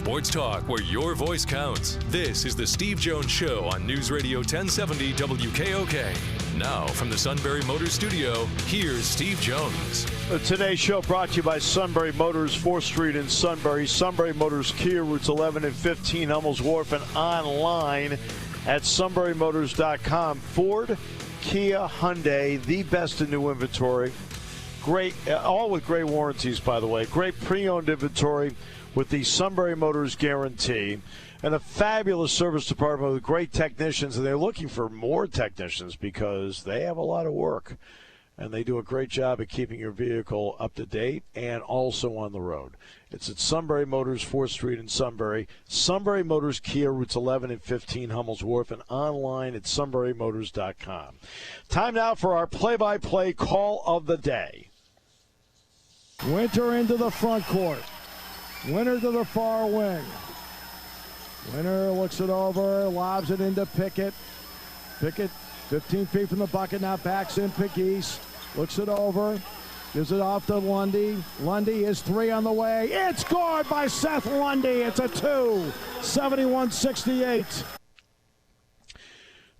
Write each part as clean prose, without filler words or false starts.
Sports talk where your voice counts. This is the Steve Jones Show on News Radio 1070 WKOK. Now, from the Sunbury Motors Studio, here's Steve Jones. Today's show brought to you by Sunbury Motors, 4th Street in Sunbury. Sunbury Motors Kia, routes 11 and 15, Hummels Wharf, and online at sunburymotors.com. Ford, Kia, Hyundai, the best in new inventory. Great, all with great warranties, by the way. Great pre-owned inventory with the Sunbury Motors guarantee. And a fabulous service department with great technicians. And they're looking for more technicians because they have a lot of work. And they do a great job at keeping your vehicle up to date and also on the road. It's at Sunbury Motors, 4th Street in Sunbury. Sunbury Motors Kia, routes 11 and 15, Hummels Wharf, and online at sunburymotors.com. Time now for our play-by-play call of the day. Winter into the front court. Winter to the far wing. Winter looks it over, lobs it into Pickett. Pickett 15 feet from the bucket, now backs in Pegues. Looks it over, gives it off to Lundy. Lundy is three on the way. It's scored by Seth Lundy. It's a 2, 71-68.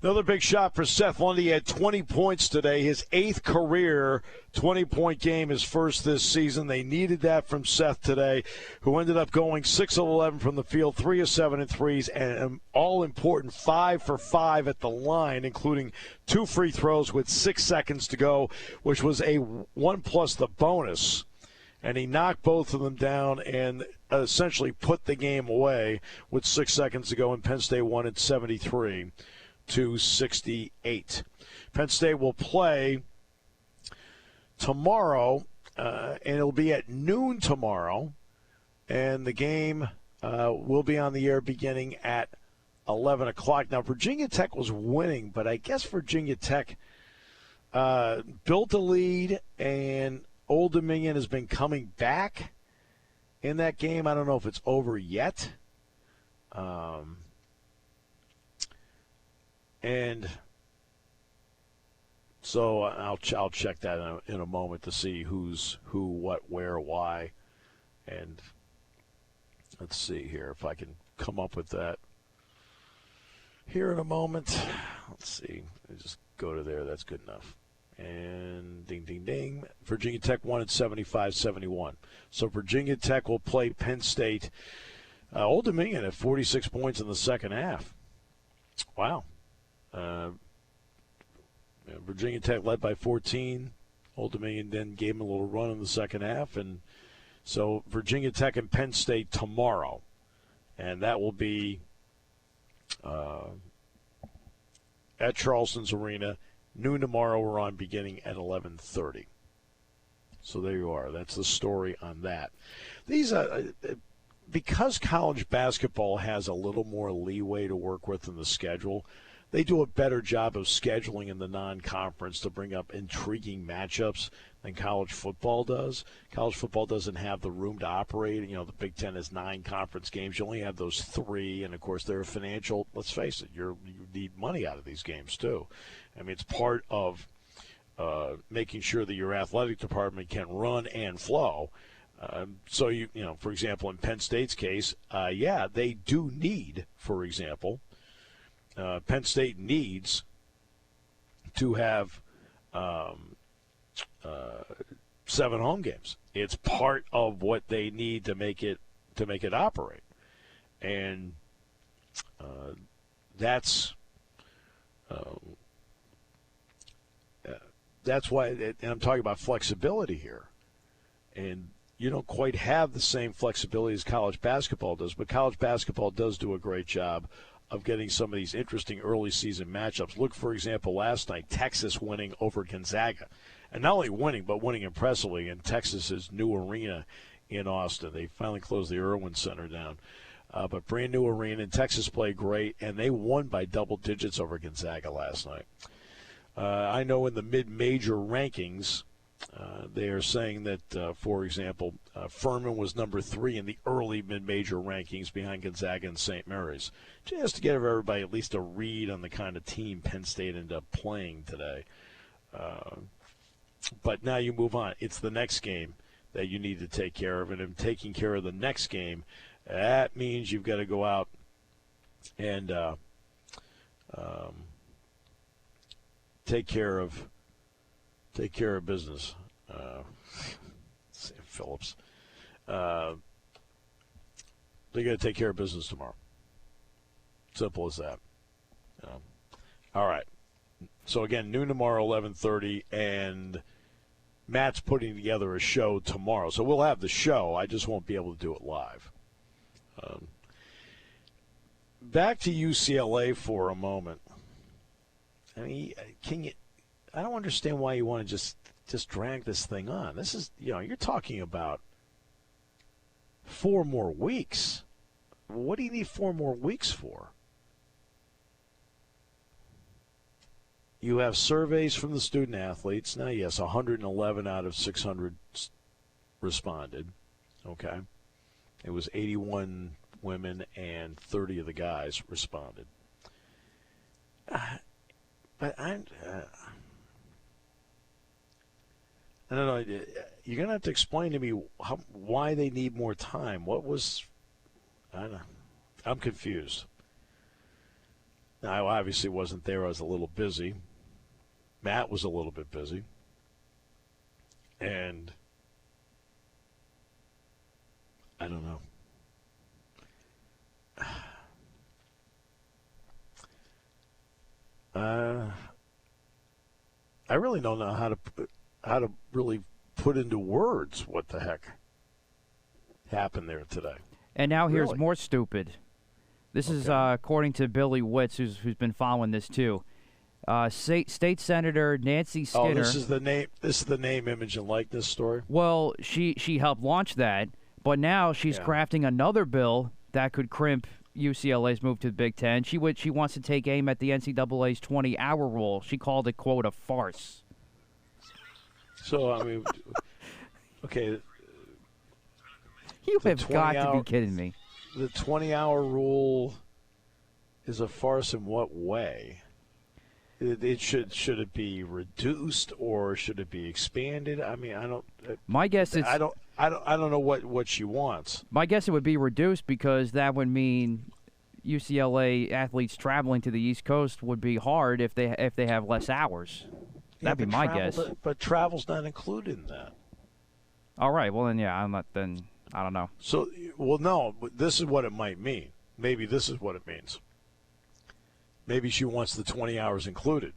Another big shot for Seth Lundy. He had 20 points today, his 8th career 20-point game, his first this season. They needed that from Seth today, who ended up going 6 of 11 from the field, 3 of 7 in threes, and an all-important 5 for 5 at the line, including 2 free throws with 6 seconds to go, which was a 1 plus the bonus. And he knocked both of them down and essentially put the game away with 6 seconds to go, and Penn State won at 73-68. Penn State will play tomorrow, and it'll be at noon tomorrow, and the game will be on the air beginning at 11 o'clock. Now, Virginia Tech was winning, but I guess Virginia Tech built a lead, and Old Dominion has been coming back in that game. I don't know if it's over yet. And so I'll check that in a moment to see who's who, what, where, why. And let's see here if I can come up with that here in a moment. Let's see. Just go to there. That's good enough. And ding, ding, ding. Virginia Tech won at 75-71. So Virginia Tech will play Penn State. Old Dominion at 46 points in the second half. Wow. Virginia Tech led by 14. Old Dominion then gave them a little run in the second half. And so Virginia Tech and Penn State tomorrow. And that will be at Charleston's Arena. Noon tomorrow. We're on beginning at 11:30. So there you are. That's the story on that. These because college basketball has a little more leeway to work with in the schedule, they do a better job of scheduling in the non-conference to bring up intriguing matchups than college football does. College football doesn't have the room to operate. You know, the Big Ten has 9 conference games. You only have those 3, and, of course, they're a financial, let's face it, you need money out of these games, too. I mean, it's part of making sure that your athletic department can run and flow. So, you know, for example, in Penn State's case, they do need, for example, Penn State needs to have 7 home games. It's part of what they need to make it operate, and that's why. And I'm talking about flexibility here, and you don't quite have the same flexibility as college basketball does, but college basketball does do a great job of getting some of these interesting early season matchups. Look, for example, last night, Texas winning over Gonzaga. And not only winning, but winning impressively in Texas's new arena in Austin. They finally closed the Irwin Center down. But brand new arena, and Texas played great, and they won by double digits over Gonzaga last night. I know in the mid-major rankings, they are saying that, for example, Furman was number 3 in the early mid-major rankings behind Gonzaga and St. Mary's, just to give everybody at least a read on the kind of team Penn State ended up playing today. But now you move on. It's the next game that you need to take care of, and in taking care of the next game, That means you've got to go out and take care of business. Sam Phillips. They got to take care of business tomorrow. Simple as that. All right. So again, noon tomorrow, 11:30, and Matt's putting together a show tomorrow. So we'll have the show. I just won't be able to do it live. Back to UCLA for a moment. I mean, I don't understand why you want to just drag this thing on. This is, you're talking about 4 more weeks. What do you need 4 more weeks for? You have surveys from the student athletes. Now, yes, 111 out of 600 responded. Okay. It was 81 women and 30 of the guys responded. But I don't know. You're going to have to explain to me why they need more time. I don't know. I'm confused. Now, I obviously wasn't there. I was a little busy. Matt was a little bit busy. And I don't know. I really don't know how to really put into words what the heck happened there today. And now here's Really? more stupid. This is according to Billy Witz, who's been following this too. State Senator Nancy Skinner. Oh, this is the name, image, and likeness story. Well, she helped launch that, but now she's crafting another bill that could crimp UCLA's move to the Big Ten. She wants to take aim at the NCAA's 20-hour rule. She called it, quote, a farce. So I mean, okay. You have got to be kidding me. The 20-hour rule is a farce in what way? Should it be reduced or should it be expanded? I mean, I don't. My guess is I don't know what she wants. My guess it would be reduced because that would mean UCLA athletes traveling to the East Coast would be hard if they have less hours. That'd be my guess. But travel's not included in that. All right. Well, then, yeah, I don't know. So, well, no, but this is what it might mean. Maybe this is what it means. Maybe she wants the 20 hours included.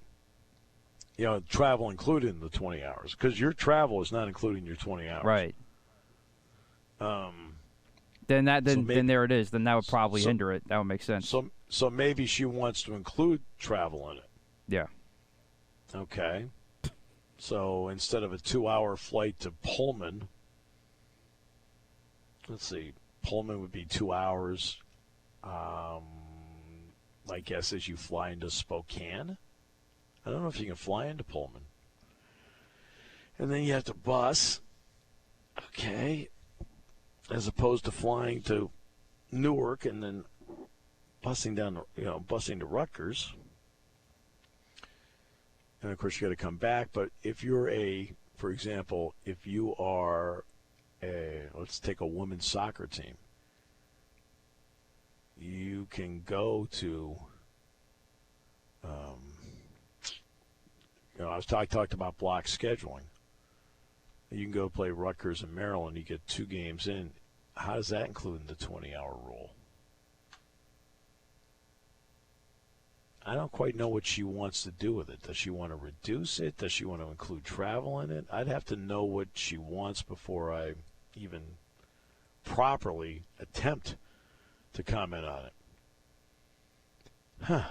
Travel included in the 20 hours. Because your travel is not including your 20 hours. Right. Then there it is. Then that would probably hinder it. That would make sense. So maybe she wants to include travel in it. Yeah. Okay. So instead of a 2-hour flight to Pullman, let's see, Pullman would be 2 hours. My guess is you fly into Spokane. I don't know if you can fly into Pullman. And then you have to bus. Okay. As opposed to flying to Newark and then busing to Rutgers. And, of course, you got to come back. But if you're for example, if you are let's take a women's soccer team, you can go to, I talked about block scheduling. You can go play Rutgers in Maryland. You get 2 games in. How does that include in the 20-hour rule? I don't quite know what she wants to do with it. Does she want to reduce it? Does she want to include travel in it? I'd have to know what she wants before I even properly attempt to comment on it. Huh.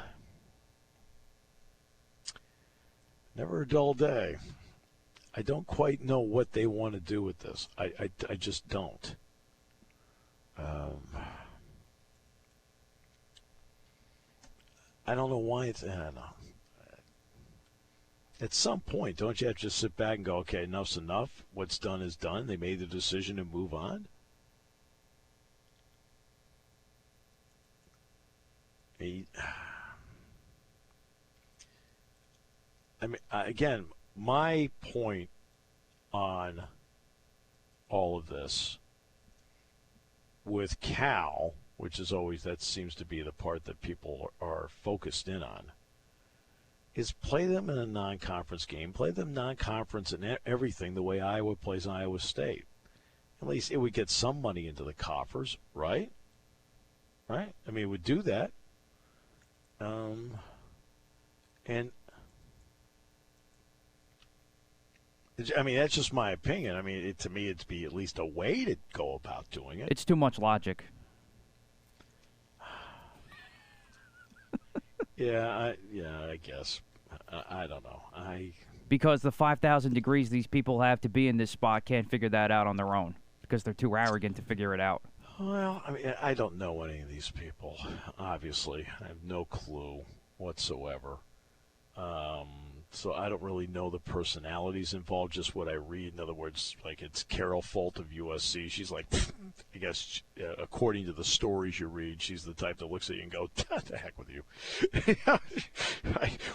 Never a dull day. I don't quite know what they want to do with this. I just don't. I don't know why it's. I don't know. At some point, don't you have to just sit back and go, okay, enough's enough. What's done is done. They made the decision and move on. I mean, again, my point on all of this with Cal, which is always, that seems to be the part that people are focused in on, is play them in a non-conference game. Play them non-conference in everything the way Iowa plays Iowa State. At least it would get some money into the coffers, right? Right? I mean, it would do that. And I mean, that's just my opinion. I mean, to me, it'd be at least a way to go about doing it. It's too much logic. I guess. I don't know. Because the 5,000 degrees these people have to be in this spot can't figure that out on their own because they're too arrogant to figure it out. Well, I mean, I don't know any of these people, obviously. I have no clue whatsoever. So I don't really know the personalities involved, just what I read. In other words, like, it's Carol Folt of USC. She's like, I guess, according to the stories you read, she's the type that looks at you and go, the heck with you.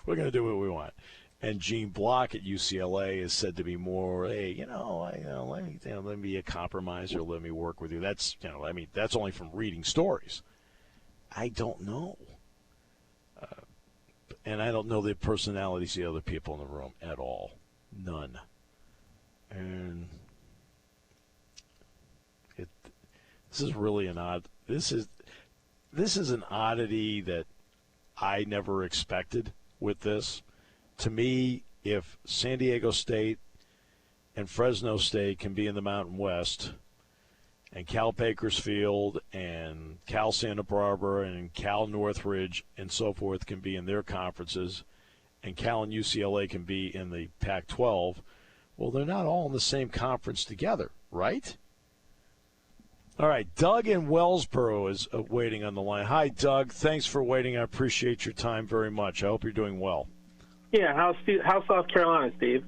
We're going to do what we want. And Gene Block at UCLA is said to be more, hey, let me be a compromiser, let me work with you. That's, that's only from reading stories. I don't know. And I don't know the personalities of the other people in the room at all. None. And this is really an odd. This is an oddity that I never expected with this. To me, if San Diego State and Fresno State can be in the Mountain West, and Cal Bakersfield and Cal Santa Barbara and Cal Northridge and so forth can be in their conferences, and Cal and UCLA can be in the Pac-12, well, they're not all in the same conference together, right? All right, Doug in Wellsboro is waiting on the line. Hi, Doug. Thanks for waiting. I appreciate your time very much. I hope you're doing well. Yeah, how's South Carolina, Steve?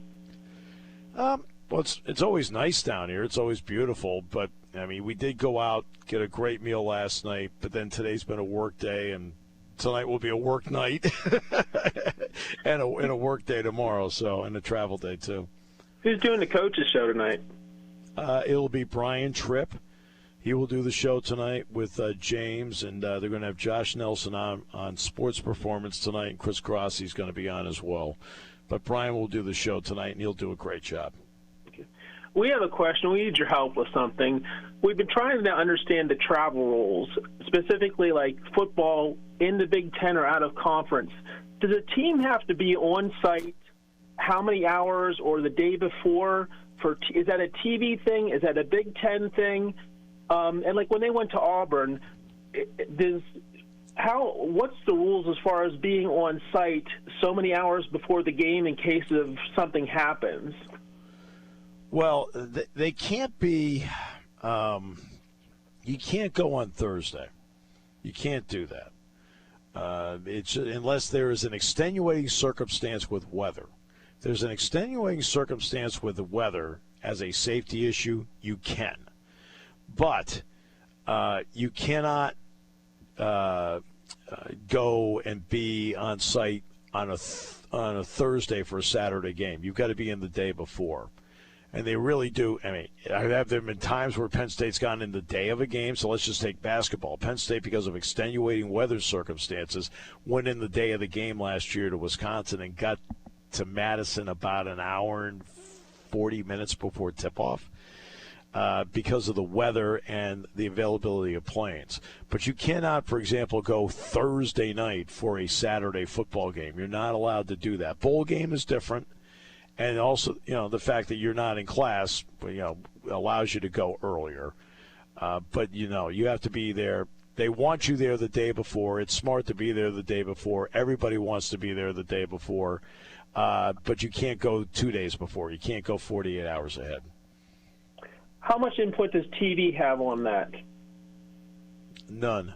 Well, it's always nice down here. It's always beautiful, but I mean, we did go out, get a great meal last night, but then today's been a work day, and tonight will be a work night, and a work day tomorrow, and a travel day too. Who's doing the coaches show tonight? It'll be Brian Tripp. He will do the show tonight with James, and they're going to have Josh Nelson on Sports Performance tonight, and Chris Crossey's going to be on as well. But Brian will do the show tonight, and he'll do a great job. We have a question. We need your help with something. We've been trying to understand the travel rules, specifically like football in the Big Ten or out of conference. Does a team have to be on site how many hours or the day before? Is that a TV thing? Is that a Big Ten thing? And like when they went to Auburn, what's the rules as far as being on site so many hours before the game in case of something happens? Well, they can't be you can't go on Thursday. You can't do that. Unless there is an extenuating circumstance with weather. If there's an extenuating circumstance with the weather as a safety issue, you can. But you cannot go and be on site on a Thursday for a Saturday game. You've got to be in the day before. And they really do. I mean, there have been times where Penn State's gone in the day of a game, so let's just take basketball. Penn State, because of extenuating weather circumstances, went in the day of the game last year to Wisconsin and got to Madison about an hour and 40 minutes before tip-off because of the weather and the availability of planes. But you cannot, for example, go Thursday night for a Saturday football game. You're not allowed to do that. Bowl game is different. And also, the fact that you're not in class, allows you to go earlier. But, you have to be there. They want you there the day before. It's smart to be there the day before. Everybody wants to be there the day before. But you can't go 2 days before. You can't go 48 hours ahead. How much input does TV have on that? None.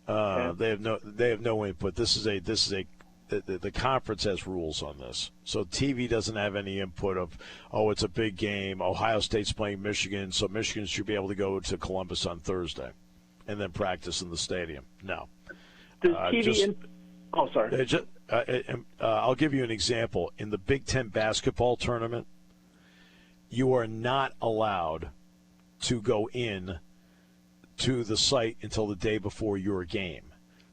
Okay. They have no input. The conference has rules on this. So TV doesn't have any input of, it's a big game. Ohio State's playing Michigan, so Michigan should be able to go to Columbus on Thursday and then practice in the stadium. No. Does TV sorry. I'll give you an example. In the Big Ten basketball tournament, you are not allowed to go in to the site until the day before your game.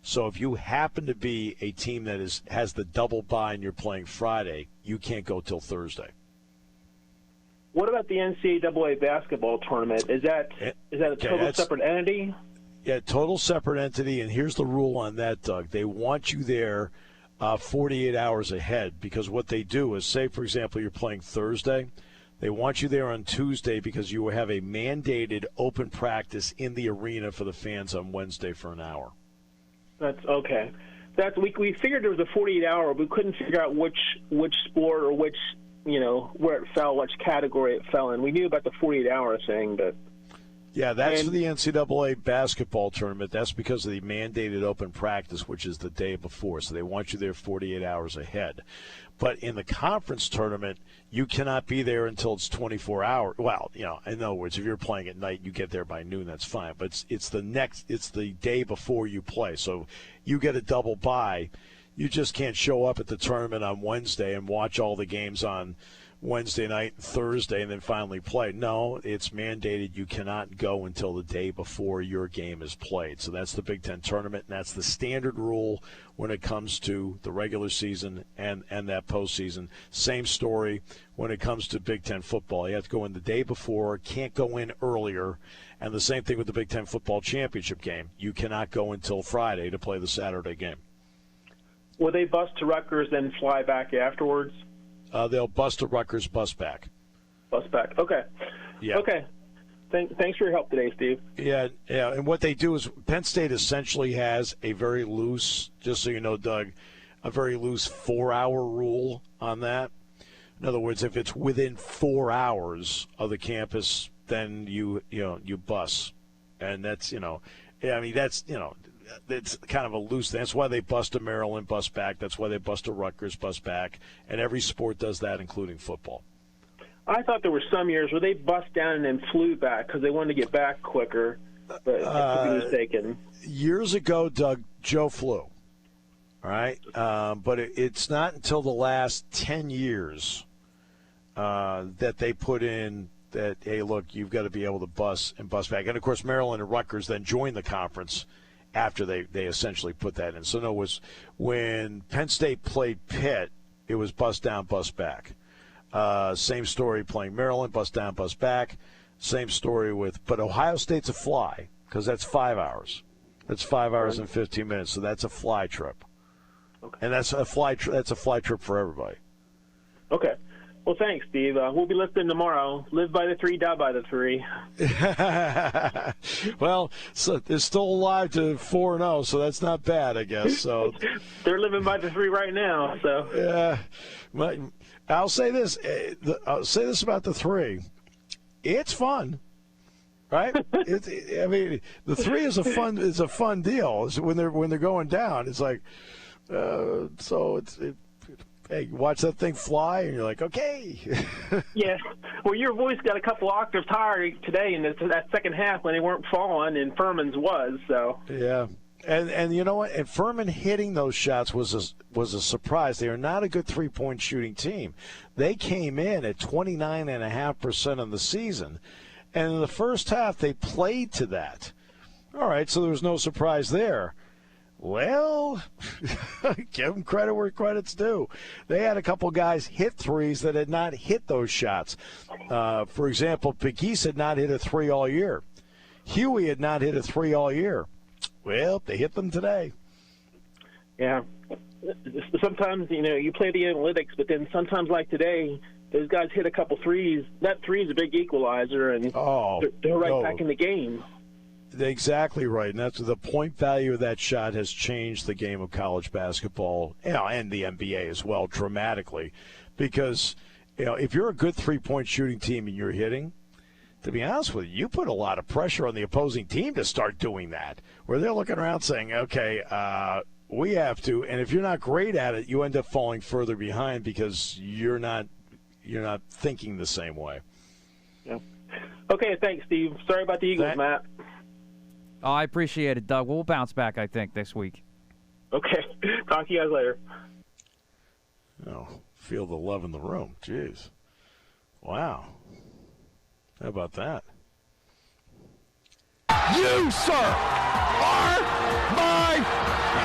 So if you happen to be a team that has the double bye and you're playing Friday, you can't go till Thursday. What about the NCAA basketball tournament? Is that a total separate entity? Yeah, total separate entity, and here's the rule on that, Doug. They want you there 48 hours ahead, because what they do is, say, for example, you're playing Thursday. They want you there on Tuesday because you have a mandated open practice in the arena for the fans on Wednesday for an hour. That's okay. We figured there was a 48-hour, but we couldn't figure out which sport or which, where it fell, which category it fell in. We knew about the 48-hour thing, but... Yeah, that's for the NCAA basketball tournament. That's because of the mandated open practice, which is the day before. So they want you there 48 hours ahead. But in the conference tournament, you cannot be there until it's 24 hours. Well, in other words, if you're playing at night, you get there by noon, that's fine. But it's the day before you play. So you get a double bye. You just can't show up at the tournament on Wednesday and watch all the games on Wednesday night and Thursday and then finally play. No, it's mandated you cannot go until the day before your game is played. So that's the Big Ten tournament, and that's the standard rule when it comes to the regular season and that postseason. Same story when it comes to Big Ten football. You have to go in the day before, can't go in earlier, and the same thing with the Big Ten football championship game. You cannot go until Friday to play the Saturday game. Will they bus to Rutgers then fly back afterwards? They'll bus to Rutgers, bus back. Bus back. Okay. Yeah. Okay. Thanks for your help today, Steve. Yeah. And what they do is Penn State essentially has a very loose, just so you know, Doug, a very loose 4-hour rule on that. In other words, if it's within 4 hours of the campus, then you bus, and that's it's kind of a loose thing. That's why they bus to Maryland, bus back. That's why they bus to Rutgers, bus back. And every sport does that, including football. I thought there were some years where they bust down and then flew back because they wanted to get back quicker. But I could be mistaken. Years ago, Doug, Joe flew. All right? But it's not until the last 10 years that they put in that, hey, look, you've got to be able to bus and bus back. And, of course, Maryland and Rutgers then joined the conference after they essentially put that in. So, no, it was when Penn State played Pitt, it was bus down, bus back. Same story playing Maryland, bus down, bus back. Same story but Ohio State's a fly because that's 5 hours. That's 5 hours and 15 minutes, so that's a fly trip. Okay. And that's a fly trip for everybody. Okay. Well, thanks, Steve. We'll be listening tomorrow. Live by the 3, die by the 3. Well, so they're still alive to 4-0, so that's not bad, I guess. So they're living by the 3 right now. So yeah, I'll say this. I'll say this about the 3. It's fun, right? I mean, the 3 is a fun deal. It's when they're going down. It's like hey, you watch that thing fly, and you're like, okay. Yeah. Well, your voice got a couple octaves higher today in that second half when they weren't falling, and Furman's was. So. Yeah. And you know what? And Furman hitting those shots was a surprise. They are not a good three-point shooting team. They came in at 29.5% on the season, and in the first half they played to that. All right, so there was no surprise there. Well, give them credit where credit's due. They had a couple guys hit threes that had not hit those shots. For example, Pegues had not hit a 3 all year. Huey had not hit a 3 all year. Well, they hit them today. Yeah. Sometimes, you play the analytics, but then sometimes like today, those guys hit a couple threes. That 3 is a big equalizer, and they're right back in the game. Exactly right, and that's the point value of that shot has changed the game of college basketball and the NBA as well dramatically, because if you're a good three-point shooting team and you're hitting, to be honest with you put a lot of pressure on the opposing team to start doing that, where they're looking around saying, okay, we have to, and if you're not great at it, you end up falling further behind because you're not thinking the same way. Yeah. Okay, thanks, Steve. Sorry about the Eagles, Matt. Oh, I appreciate it, Doug. We'll bounce back, I think, this week. Okay. Talk to you guys later. Oh, feel the love in the room. Jeez. Wow. How about that? You, sir, are my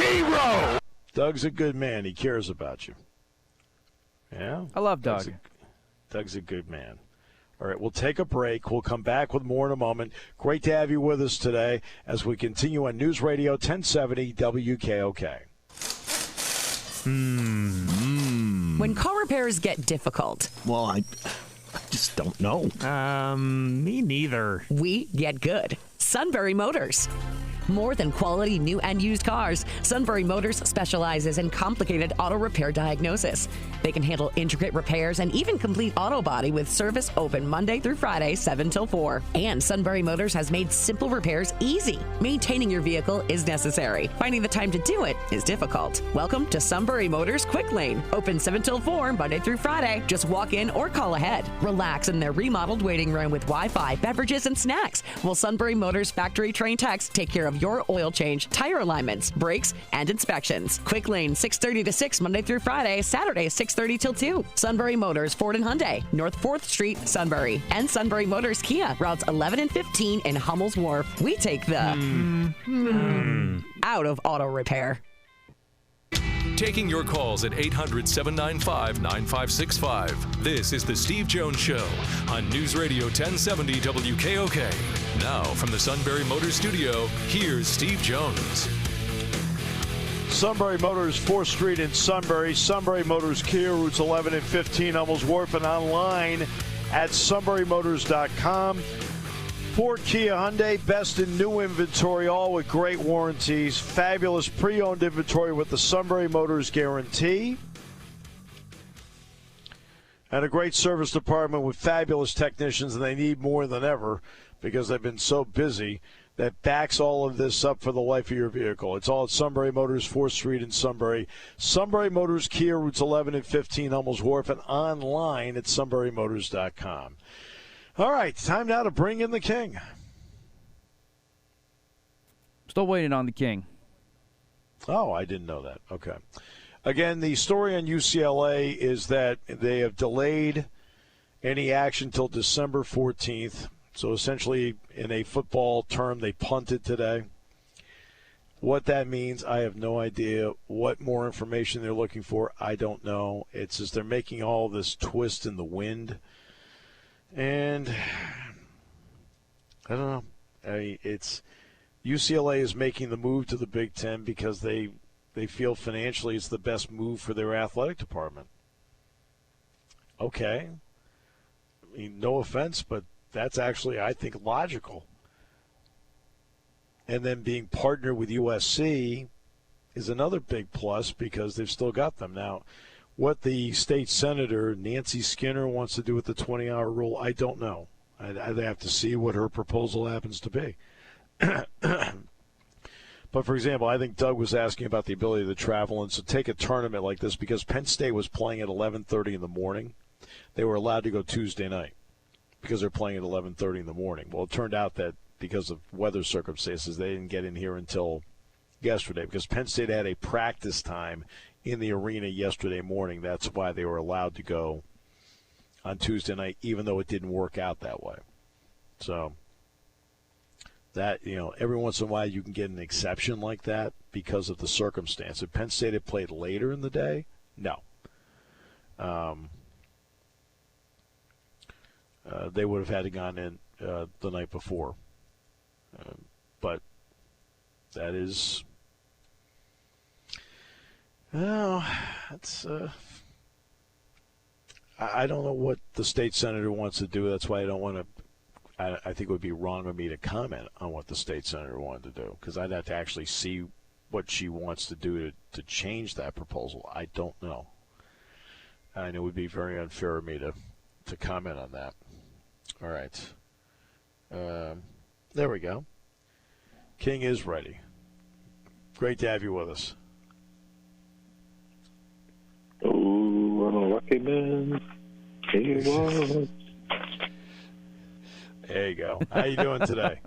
hero. Doug's a good man. He cares about you. Yeah? I love Doug. Doug's a good man. All right, we'll take a break. We'll come back with more in a moment. Great to have you with us today as we continue on News Radio 1070 WKOK. When car repairs get difficult, Well, I just don't know. Me neither. we get good. Sunbury Motors. More than quality new and used cars, Sunbury Motors specializes in complicated auto repair diagnosis. They can handle intricate repairs and even complete auto body with service open Monday through Friday, 7 till 4. And Sunbury Motors has made simple repairs easy. Maintaining your vehicle is necessary. Finding the time to do it is difficult. Welcome to Sunbury Motors Quick Lane. Open 7 till 4, Monday through Friday. Just walk in or call ahead. Relax in their remodeled waiting room with Wi-Fi, beverages, and snacks, while Sunbury Motors factory trained techs take care of your oil change, tire alignments, brakes, and inspections. Quick Lane, 6:30 to 6, Monday through Friday, Saturday, 6:30 till 2. Sunbury Motors, Ford and Hyundai, North 4th Street, Sunbury. And Sunbury Motors Kia, routes 11 and 15 in Hummel's Wharf. We take the out of auto repair. Taking your calls at 800-795-9565. This is the Steve Jones Show on News Radio 1070 WKOK. Now, from the Sunbury Motors Studio, here's Steve Jones. Sunbury Motors, 4th Street in Sunbury. Sunbury Motors Kia, routes 11 and 15, Hummel's Wharf, and online at sunburymotors.com. Ford, Kia, Hyundai, best in new inventory, all with great warranties. Fabulous pre-owned inventory with the Sunbury Motors guarantee. And a great service department with fabulous technicians, and they need more than ever because they've been so busy, that backs all of this up for the life of your vehicle. It's all at Sunbury Motors, 4th Street in Sunbury. Sunbury Motors Kia, routes 11 and 15, Hummel's Wharf, and online at sunburymotors.com. All right, time now to bring in the king. Still waiting on the king. Oh, I didn't know that. Okay. Again, the story on UCLA is that they have delayed any action till December 14th. So essentially, in a football term, they punted today. What that means, I have no idea. What more information they're looking for, I don't know. It's just they're making all this twist in the wind. And I don't know. It's UCLA is making the move to the Big Ten because they feel financially it's the best move for their athletic department. Okay. I mean, no offense, but that's actually, I think, logical. And then being partnered with USC is another big plus because they've still got them. Now, what the state senator, Nancy Skinner, wants to do with the 20-hour rule, I don't know. I'd have to see what her proposal happens to be. But, for example, I think Doug was asking about the ability to travel, and so take a tournament like this because Penn State was playing at 11:30 in the morning. They were allowed to go Tuesday night because they're playing at 11:30 in the morning. Well, it turned out that because of weather circumstances, they didn't get in here until yesterday because Penn State had a practice time in the arena yesterday morning. That's why they were allowed to go on Tuesday night, even though it didn't work out that way. So that, every once in a while you can get an exception like that because of the circumstance. If Penn State had played later in the day, no. They would have had to gone in the night before. But that is... Well, it's, I don't know what the state senator wants to do. That's why I don't want to. I think it would be wrong of me to comment on what the state senator wanted to do because I'd have to actually see what she wants to do to change that proposal. I don't know. And it would be very unfair of me to comment on that. All right. There we go. King is ready. Great to have you with us. Oh, I'm a lucky man. He was. There you go. How you doing today?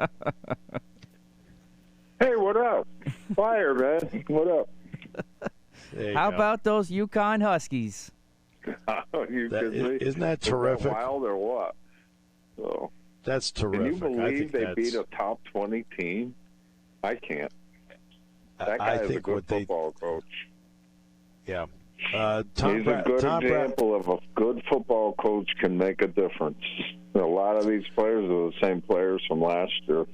Hey, what up? Fire, man. What up? How about those Yukon Huskies? Oh, you isn't that terrific? Wild or what? So. That's Can terrific. you believe they that's, beat a top 20 team? I can't. That guy is a good football coach. Yeah. He's a good example of a good football coach can make a difference. A lot of these players are the same players from last year.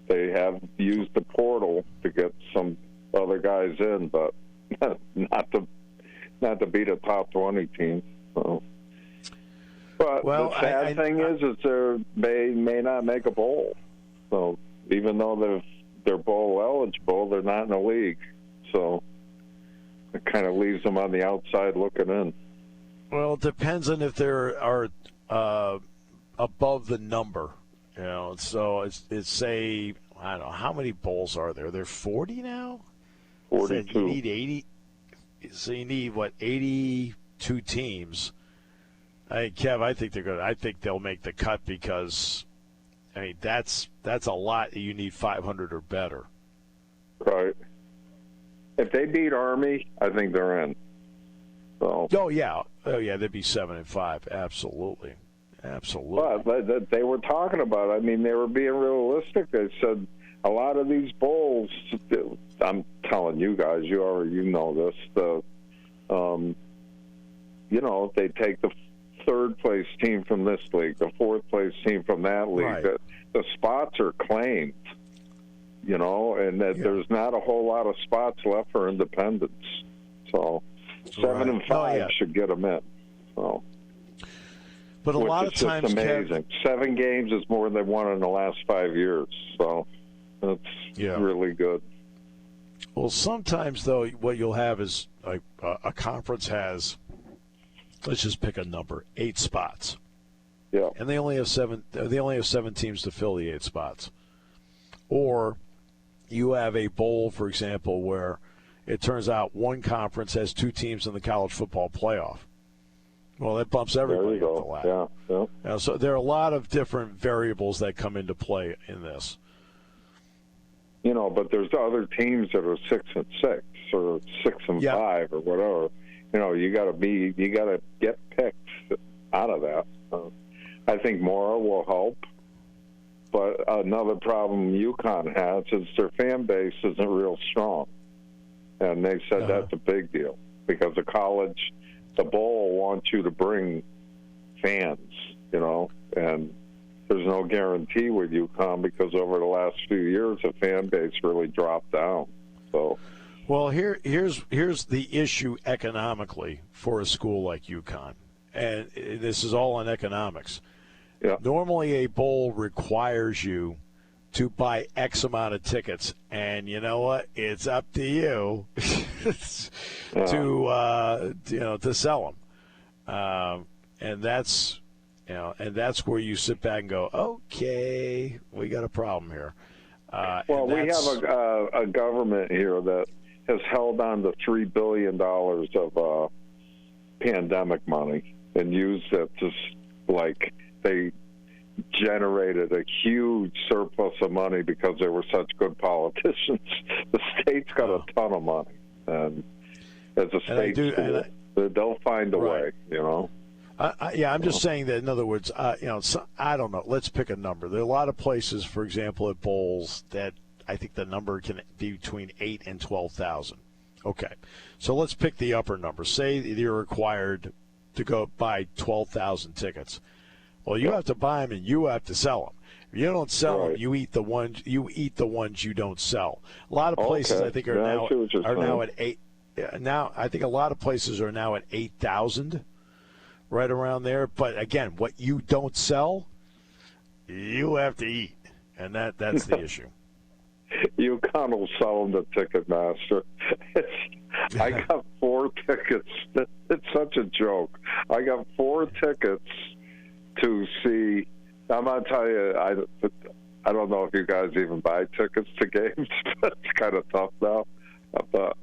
They have used the portal to get some other guys in, but not to beat a top 20 team. So. But the sad thing is they may not make a bowl. So even though they're bowl eligible, they're not in the league. So it kind of leaves them on the outside looking in. Well, it depends on if they are above the number. You know, so it's say, I don't know, how many bowls are there? There 40 now? 42. So you need 80. So you need, 82 teams. Kev, I think they're good. I think they'll make the cut because, that's a lot. You need 500 or better. Right. If they beat Army, I think they're in. So. Oh yeah, they'd be 7-5. Absolutely. But they were talking about. They were being realistic. They said a lot of these bowls. I'm telling you guys, you know this. They take the third place team from this league, the fourth place team from that league. Right. The spots are claimed, and that there's not a whole lot of spots left for independents. So 7-5 should get them in. So, but a lot of times, amazing. 7 games is more than they won in the last 5 years. So that's really good. Well, sometimes though, what you'll have is like a conference has. Let's just pick a number, 8 spots. Yeah. And they only have 7 teams to fill the 8 spots. Or you have a bowl, for example, where it turns out one conference has 2 teams in the college football playoff. Well, that bumps everybody up the ladder. Yeah. So there are a lot of different variables that come into play in this. But there's other teams that are 6-6 or 6-5 or whatever. You got to get picked out of that. I think Mora will help, but another problem UConn has is their fan base isn't real strong, and they said that's a big deal because the bowl wants you to bring fans, and there's no guarantee with UConn because over the last few years the fan base really dropped down. So. Well, here's the issue economically for a school like UConn, and this is all on economics. Yeah. Normally, a bowl requires you to buy X amount of tickets, and you know what? It's up to you to sell them, and that's where you sit back and go, okay, we got a problem here. Well, we have a government here that has held on to $3 billion of pandemic money and used it they generated a huge surplus of money because they were such good politicians. The state's got a ton of money, and as a state school, they'll find a way, I'm just saying that, in other words, I don't know. Let's pick a number. There are a lot of places, for example, at bowls that I think the number can be between 8,000 and 12,000. Okay, so let's pick the upper number. Say you're required to go buy 12,000 tickets. Well, you have to buy them and you have to sell them. If you don't sell them, you eat the ones you don't sell. A lot of places I think are now at 8. Now I think a lot of places are now at 8,000, right around there. But again, what you don't sell, you have to eat, and that's the issue. UConn will sell them to Ticketmaster. I got 4 tickets. It's such a joke. I got 4 tickets to see. I'm going to tell you, I don't know if you guys even buy tickets to games, but it's kind of tough now. But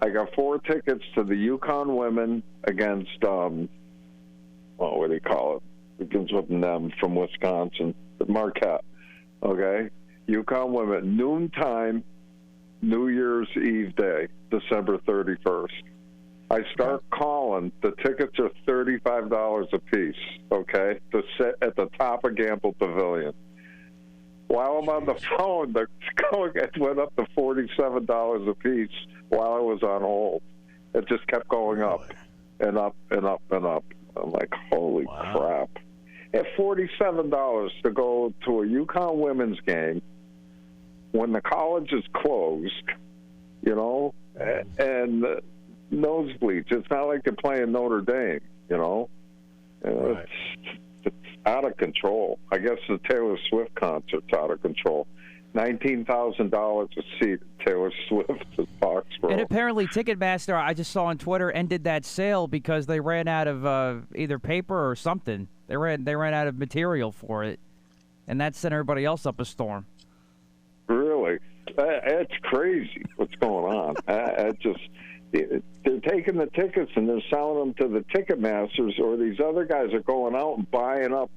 I got 4 tickets to the UConn women against, what do you call it? It begins with an M from Wisconsin, Marquette. Okay? UConn women, noontime, New Year's Eve day, December 31st. I start calling. The tickets are $35 a piece, okay, to sit at the top of Gamble Pavilion. While I'm on the phone, it went up to $47 a piece while I was on hold. It just kept going up and up and up and up. I'm like, holy crap. At $47 to go to a UConn women's game when the college is closed, and nosebleeds. It's not like they're playing Notre Dame, Right. It's out of control. I guess the Taylor Swift concert's out of control. $19,000 a seat at Taylor Swift at Foxborough. And apparently Ticketmaster, I just saw on Twitter, ended that sale because they ran out of either paper or something. They ran out of material for it, and that sent everybody else up a storm. Really? It's crazy what's going on. They're taking the tickets and they're selling them to the Ticketmasters, or these other guys are going out and buying up.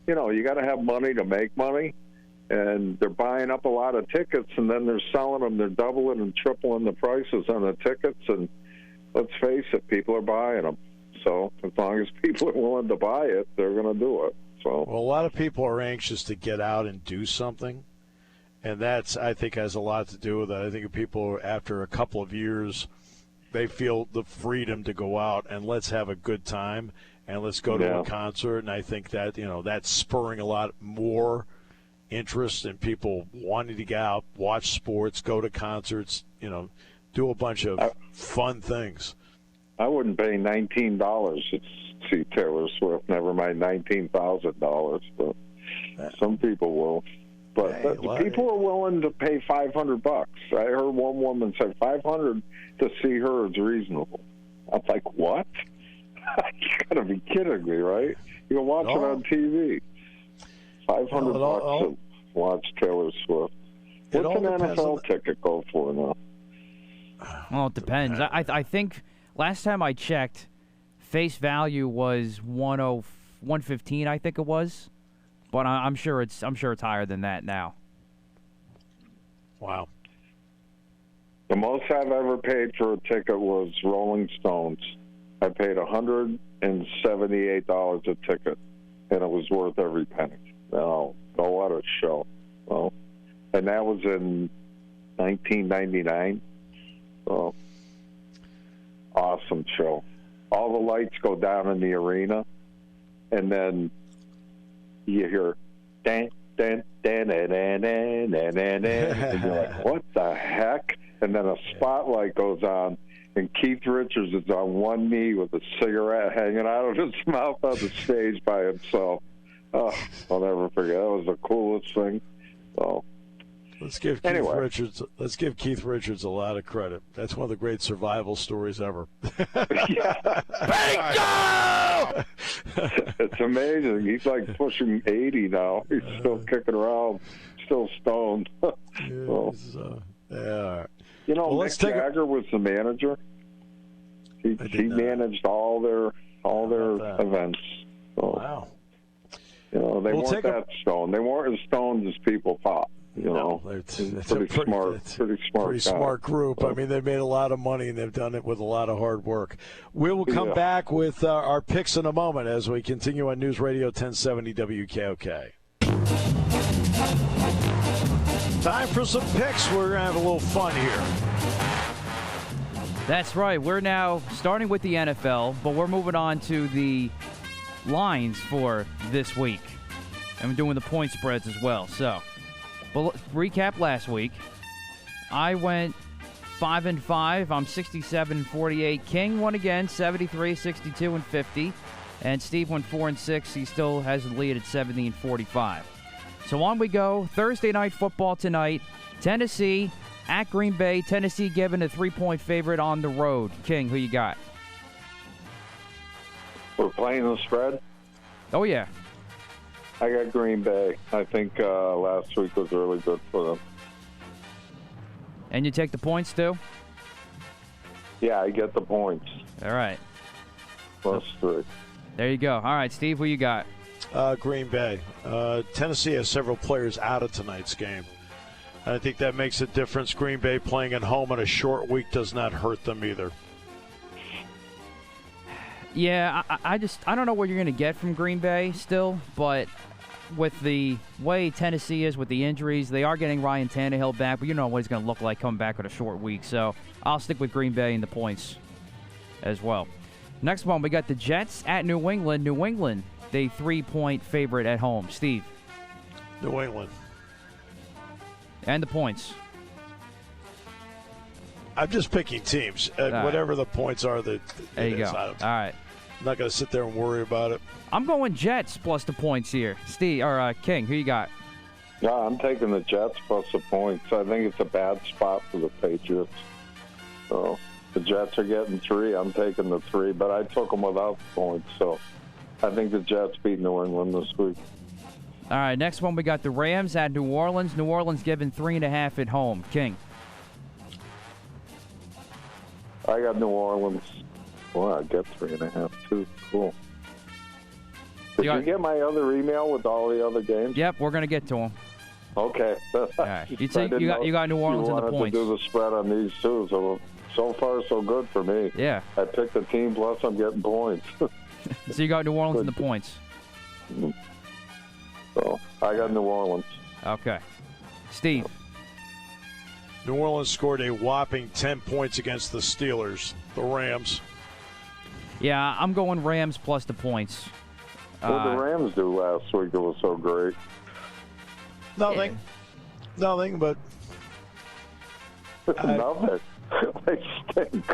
You got to have money to make money, and they're buying up a lot of tickets, and then they're selling them. They're doubling and tripling the prices on the tickets, and let's face it, people are buying them. So as long as people are willing to buy it, they're going to do it. So Well, a lot of people are anxious to get out and do something, and that's, I think, has a lot to do with it. I think people, after a couple of years, they feel the freedom to go out and let's have a good time and let's go to a concert. And I think that, that's spurring a lot more interest in people wanting to get out, watch sports, go to concerts, do a bunch of fun things. I wouldn't pay $19 to see Taylor Swift, never mind $19,000, but some people will. But people are willing to pay $500. I heard one woman say $500 to see her is reasonable. I'm like, what? You gotta be kidding me, right? You can watch it on TV. $500 to watch Taylor Swift. What's an NFL ticket go for now? Well, it depends. I think last time I checked, face value was $115. I think it was. But I'm sure it's higher than that now. Wow. The most I've ever paid for a ticket was Rolling Stones. I paid $178 a ticket, and it was worth every penny. No, what a show. Well, and that was in 1999. So, awesome show. All the lights go down in the arena, and then you hear dan dan dan dan dan dan dan dan, and you're like, what the heck? And then a spotlight goes on, and Keith Richards is on one knee with a cigarette hanging out of his mouth on the stage by himself. Oh, I'll never forget. That was the coolest thing. So, Let's give Keith Richards a lot of credit. That's one of the great survival stories ever. It's amazing. He's like pushing 80 now. He's still kicking around, still stoned. Mick Jagger was the manager. He managed all their events. So, wow. They weren't that stoned. They weren't as stoned as people thought. It's a pretty smart group. So, I mean, they've made a lot of money, and they've done it with a lot of hard work. We will come back with our picks in a moment as we continue on News Radio 1070 WKOK. Time for some picks. We're going to have a little fun here. That's right. We're now starting with the NFL, but we're moving on to the lines for this week. And we're doing the point spreads as well. So, but recap last week. I went 5-5. I'm 67-48. King won again, 73, 62, and 50. And Steve went 4-6. He still has the lead at 70-45. So on we go. Thursday night football tonight. Tennessee at Green Bay. Tennessee given a 3-point favorite on the road. King, who you got? We're playing the spread? Oh, yeah. I got Green Bay. I think last week was really good for them. And you take the points, too? Yeah, I get the points. All right. +3. There you go. All right, Steve, who you got? Green Bay. Tennessee has several players out of tonight's game. I think that makes a difference. Green Bay playing at home on a short week does not hurt them either. Yeah, I don't know what you're going to get from Green Bay still, but with the way Tennessee is with the injuries, they are getting Ryan Tannehill back, but you know what he's going to look like coming back with a short week. So I'll stick with Green Bay and the points as well. Next one, we got the Jets at New England. New England, the 3-point favorite at home. Steve. New England. And the points. I'm just picking teams. Whatever the points are, there you go. All right. I'm not going to sit there and worry about it. I'm going Jets plus the points here. Steve or King, who you got? Yeah, I'm taking the Jets plus the points. I think it's a bad spot for the Patriots. So the Jets are getting 3. I'm taking the 3, but I took them without the points. So I think the Jets beat New England this week. All right, next one we got the Rams at New Orleans. New Orleans given 3.5 at home. King. I got New Orleans. Well, I get 3.5 too. Cool. Did you get my other email with all the other games? Yep, we're gonna get to them. Okay. All right. You got New Orleans in the points. You wanted to do the spread on these too, so far so good for me. Yeah. I picked the team plus I'm getting points. So you got New Orleans in the points. So I got New Orleans. Okay. Steve. New Orleans scored a whopping 10 points against the Steelers, the Rams. Yeah, I'm going Rams plus the points. What did the Rams do last week that was so great? Nothing. Yeah. Nothing, but... Nothing. They stink.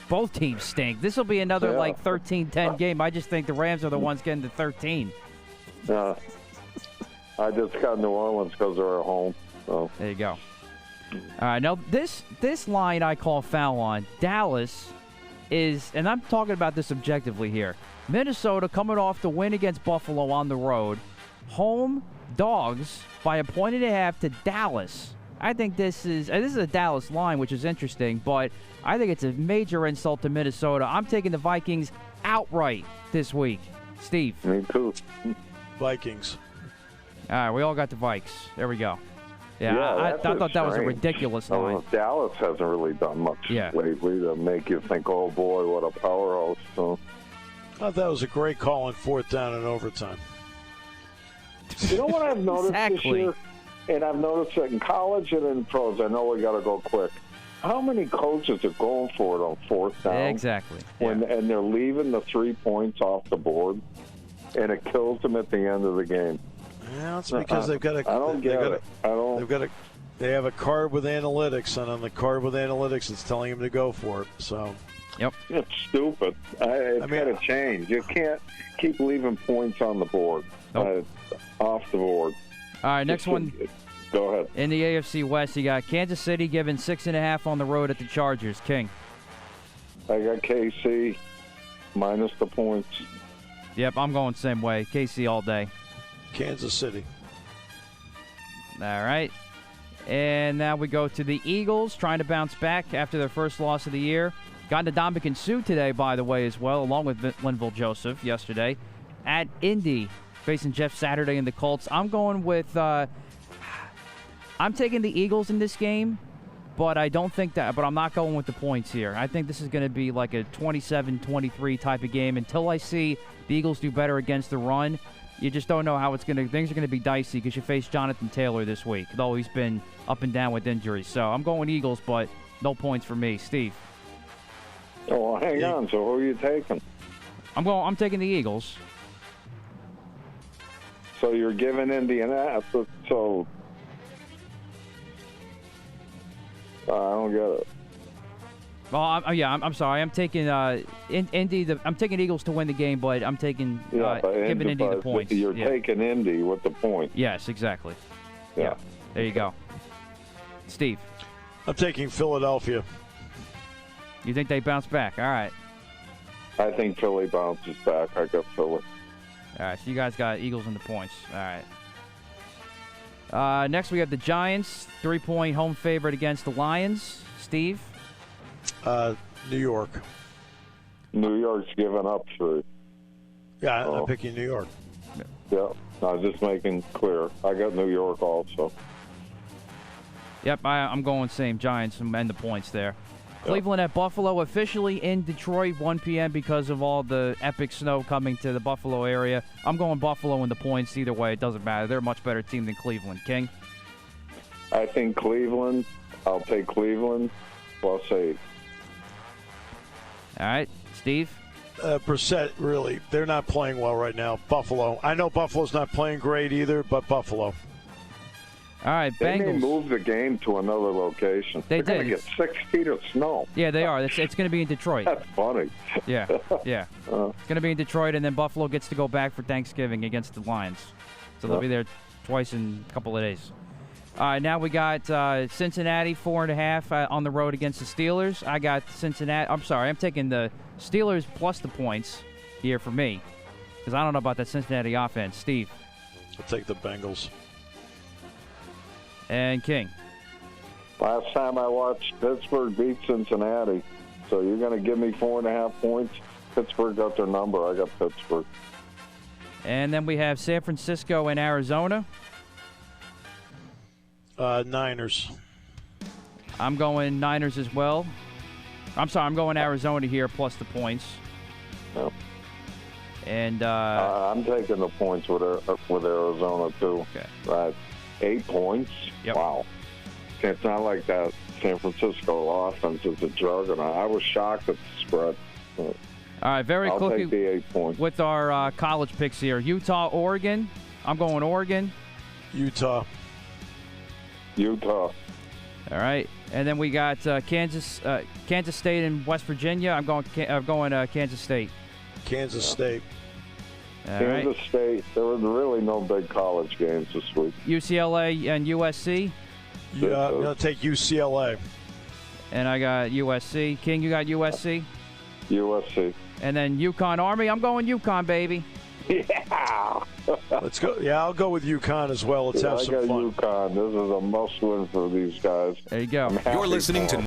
Both teams stink. This will be another 13-10 game. I just think the Rams are the ones getting to 13. Yeah. I just got New Orleans because they're at home. So. There you go. All right, now this line I call foul on. Dallas is, and I'm talking about this objectively here, Minnesota coming off the win against Buffalo on the road. Home dogs by 1.5 to Dallas. I think this is a Dallas line, which is interesting, but I think it's a major insult to Minnesota. I'm taking the Vikings outright this week. Steve. Me too. Vikings. All right, we all got the Vikes. There we go. Yeah, I thought that was a ridiculous line. Dallas hasn't really done much lately to make you think, oh, boy, what a powerhouse. So. I thought that was a great call on 4th down and overtime. You know what I've noticed Exactly. this year? And I've noticed that in college and in pros, I know we got to go quick. How many coaches are going for it on 4th down? Exactly. And they're leaving the 3 points off the board, and it kills them at the end of the game. Yeah, it's because they've got a. I don't get it. They have a card with analytics, and on the card with analytics, it's telling them to go for it. So. Yep. It's stupid. It's got to change. You can't keep leaving points on the board, off the board. All right, next one. Go ahead. In the AFC West, you got Kansas City giving 6.5 on the road at the Chargers. King. I got KC minus the points. Yep, I'm going same way. KC all day. Kansas City. All right. And now we go to the Eagles, trying to bounce back after their first loss of the year. Got Ndamukong Suh today, by the way, as well, along with Linval Joseph yesterday. At Indy, facing Jeff Saturday and the Colts. I'm going with... I'm taking the Eagles in this game, but I don't think that... But I'm not going with the points here. I think this is going to be like a 27-23 type of game. Until I see the Eagles do better against the run, you just don't know how it's going to... Things are going to be dicey because you face Jonathan Taylor this week, though he's been up and down with injuries. So I'm going Eagles, but no points for me. Steve. Oh, well, hang on. So who are you taking? I'm taking the Eagles. So you're giving Indianapolis. So I don't get it. Well, I'm sorry. I'm taking Indy. I'm taking Eagles to win the game, but I'm taking giving Indy the points. You're taking Indy with the points. Yes, exactly. Yeah. There you go. Steve. I'm taking Philadelphia. You think they bounce back? All right. I think Philly bounces back. I got Philly. All right, so you guys got Eagles in the points. All right. Next, we have the Giants, 3-point home favorite against the Lions. Steve? New York. New York's giving up 3. Yeah, I'm picking New York. Yeah, I'm just making clear. I got New York also. Yep, I'm going same Giants and the points there. Cleveland at Buffalo, officially in Detroit, 1 p.m. because of all the epic snow coming to the Buffalo area. I'm going Buffalo in the points. Either way, it doesn't matter. They're a much better team than Cleveland. King? I think Cleveland. I'll take Cleveland +8. All right. Steve? Brissett, really, they're not playing well right now. Buffalo. I know Buffalo's not playing great either, but Buffalo. All right, They Bengals. may move the game to another location. They're going to get 6 feet of snow. Yeah, they are. It's going to be in Detroit. That's funny. Yeah. It's going to be in Detroit, and then Buffalo gets to go back for Thanksgiving against the Lions. So they'll be there twice in a couple of days. All right, now we got Cincinnati 4.5 on the road against the Steelers. I got Cincinnati. I'm sorry, I'm taking the Steelers plus the points here for me because I don't know about that Cincinnati offense. Steve? I'll take the Bengals. And King? Last time I watched Pittsburgh beat Cincinnati, so you're going to give me 4.5 points. Pittsburgh got their number. I got Pittsburgh. And then we have San Francisco and Arizona. Niners. I'm going Niners as well. I'm sorry, I'm going Arizona here plus the points. Yep. And I'm taking the points with Arizona too. Okay. 8 points. Yep. Wow. It's not like that San Francisco offense is a juggernaut. I was shocked at the spread. All right, very I'll quickly take the 8 points. with our college picks here. Utah, Oregon. I'm going Oregon. Utah. Utah. All right, and then we got Kansas State and West Virginia. I'm going Kansas State. Kansas State. All Kansas right. State. There were really no big college games this week. UCLA and USC. Yeah, I'm going to take UCLA. And I got USC. King, you got USC? USC. And then UConn Army. I'm going UConn, baby. Yeah. Let's go. Yeah, I'll go with UConn as well. Let's have some I got fun. UConn. This is a must-win for these guys. There you go. I'm happy You're listening for to